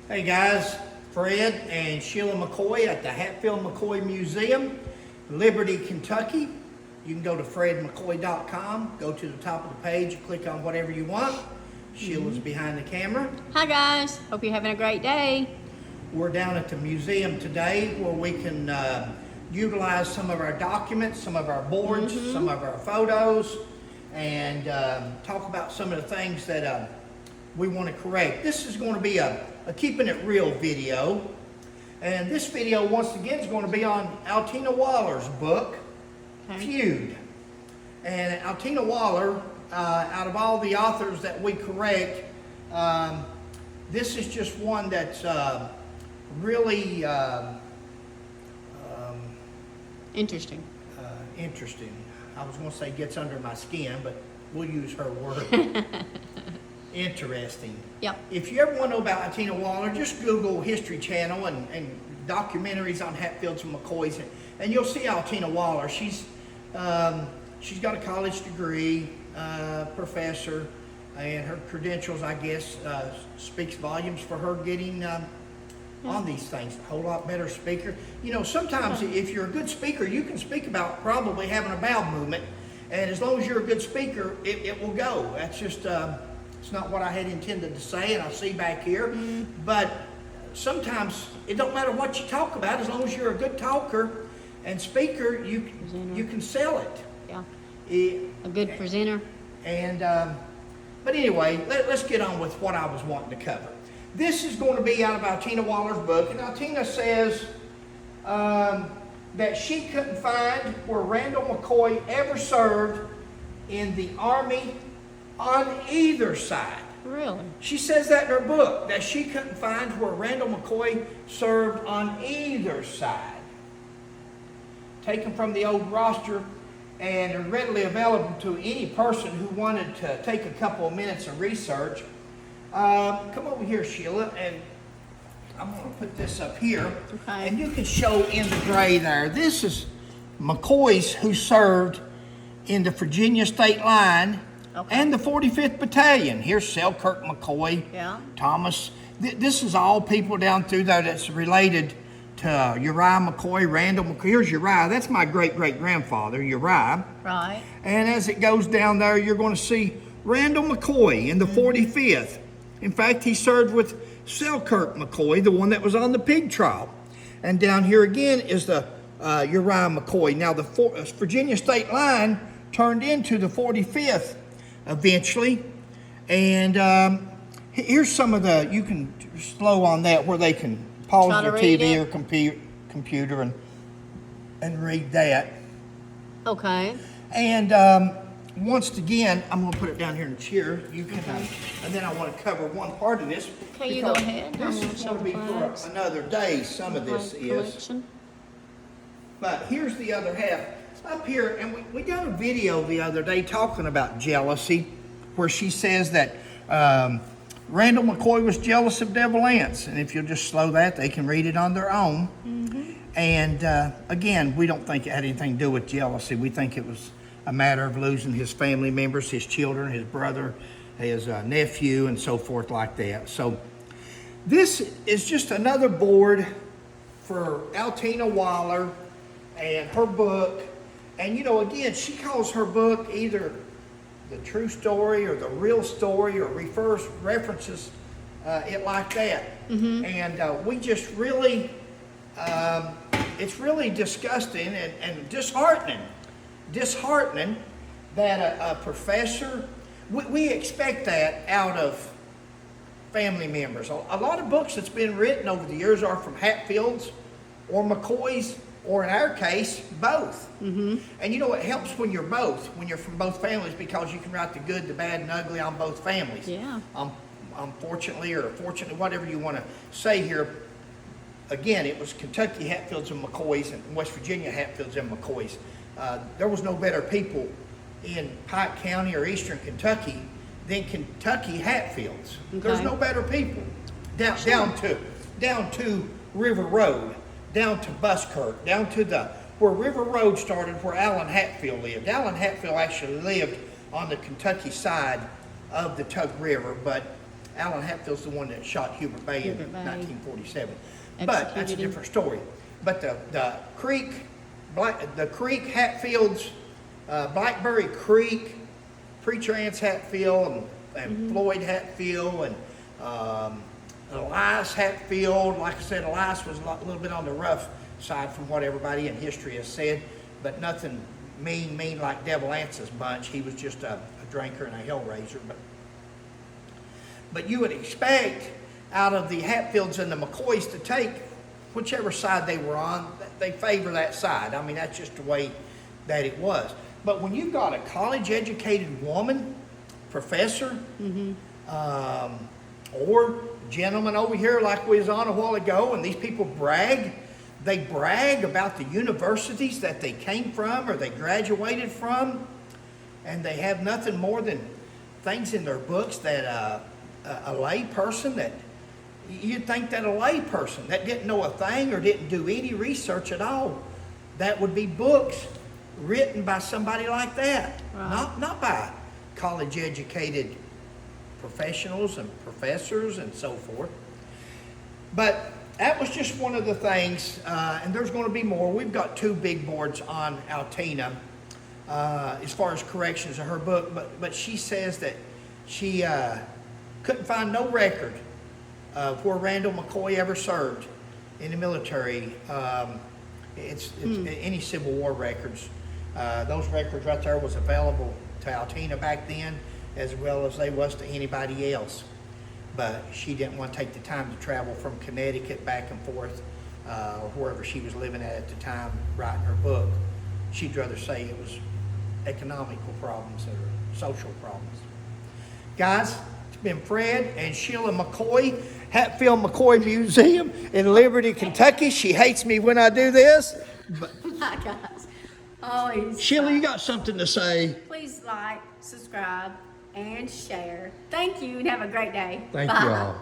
Hey guys, Fred and Sheila McCoy at the Hatfield McCoy Museum, Liberty, Kentucky. You can go to fredmccoy.com, go to the top of the page, click on whatever you want. Sheila's behind the camera. Hi guys, hope you're having a great day. We're down at the museum today where we can utilize some of our documents, some of our boards, some of our photos, and talk about some of the things that we want to correct. This is going to be a Keeping It Real video. And this video, once again, is going to be on Altina Waller's book, Feud. And Altina Waller, out of all the authors that we correct, this is just one that's really Interesting. interesting. I was going to say gets under my skin, but we'll use her word. Interesting. Yep. If you ever want to know about Altina Waller, just Google History Channel and documentaries on Hatfields and McCoys, and you'll see Altina Waller. She's got a college degree, professor, and her credentials, I guess, speaks volumes for her getting on these things. A whole lot better speaker. You know, sometimes if you're a good speaker, you can speak about probably having a bowel movement, and as long as you're a good speaker, it will go. That's just it's not what I had intended to say, and I see back here. But sometimes it don't matter what you talk about, as long as you're a good talker and speaker, you can sell it. Yeah. A good presenter. And but anyway, let's get on with what I was wanting to cover. This is going to be out of Altina Waller's book, and Altina says that she couldn't find where Randall McCoy ever served in the Army on either side. Really? She says that in her book, that she couldn't find where Randall McCoy served on either side. Taken from the old roster and readily available to any person who wanted to take a couple of minutes of research. Come over here, Sheila, and I'm going to put this up here. Okay. And you can show in the gray there. This is McCoys who served in the Virginia state line. Okay. And the 45th Battalion. Here's Selkirk McCoy, Thomas. This is all people down through there that's related to Uriah McCoy, Randall McCoy. Here's Uriah. That's my great-great-grandfather, Uriah. Right. And as it goes down there, you're going to see Randall McCoy in the 45th. In fact, he served with Selkirk McCoy, the one that was on the pig trial. And down here again is the Uriah McCoy. Now, the Virginia state line turned into the 45th eventually, and here's some of the, you can slow on that where they can pause their TV or computer and read that. Okay. And once again, I'm going to put it down here in the chair. You can, and then I want to cover one part of this. Okay, you go ahead. This is going to be for another day. Some of this is. But here's the other half. Up here, and we done a video the other day talking about jealousy, where she says that Randall McCoy was jealous of Devil Anse, and if you'll just slow that, they can read it on their own. And again, we don't think it had anything to do with jealousy. We think it was a matter of losing his family members, his children, his brother, his nephew, and so forth like that. So this is just another board for Altina Waller and her book. And, you know, again, she calls her book either the true story or the real story, or references it like that. And we just really, it's really disgusting and disheartening that a professor, we expect that out of family members. A lot of books that's been written over the years are from Hatfields or McCoys, or in our case, both. And you know, it helps when you're both, when you're from both families, because you can write the good, the bad, and ugly on both families. Yeah. Unfortunately, or fortunately, whatever you want to say here, again, it was Kentucky Hatfields and McCoys and West Virginia Hatfields and McCoys. There was no better people in Pike County or Eastern Kentucky than Kentucky Hatfields. There's no better people. Down to River Road, down to Buskirk, down to where River Road started, where Allen Hatfield lived. Allen Hatfield actually lived on the Kentucky side of the Tug River, but Alan Hatfield's the one that shot Hubert Bay in Hubert Bay. 1947. But that's a Executed him. different story. But the Creek Hatfields, Blackberry Creek, Preacher Ance Hatfield, and Floyd Hatfield, and Elias Hatfield. Like I said, Elias was a little bit on the rough side from what everybody in history has said, but nothing mean like Devil Ance's bunch. He was just a drinker and a hellraiser. But you would expect out of the Hatfields and the McCoys to take whichever side they were on. They favor that side. I mean, that's just the way that it was. But when you've got a college-educated woman, professor, or gentleman over here like we was on a while ago, and these people brag, they brag about the universities that they came from or they graduated from, and they have nothing more than things in their books that a lay person that you'd think that a lay person that didn't know a thing or didn't do any research at all, that would be books written by somebody like that, Right. not by college-educated professionals and professors and so forth. But that was just one of the things, and there's going to be more. We've got 2 big boards on Altina as far as corrections of her book, but she says that she couldn't find no record of where Randall McCoy ever served in the military. It's any Civil War records. Those records right there was available to Altina back then, as well as they was to anybody else. But she didn't want to take the time to travel from Connecticut back and forth, or wherever she was living at the time, writing her book. She'd rather say it was economical problems or social problems. Guys, it's been Fred and Sheila McCoy, Hatfield McCoy Museum in Liberty, Kentucky. She hates me when I do this. But Hi, guys. Always. Sheila, you got something to say? Please like, subscribe, and share. Thank you, and have a great day. Thank Bye. you all.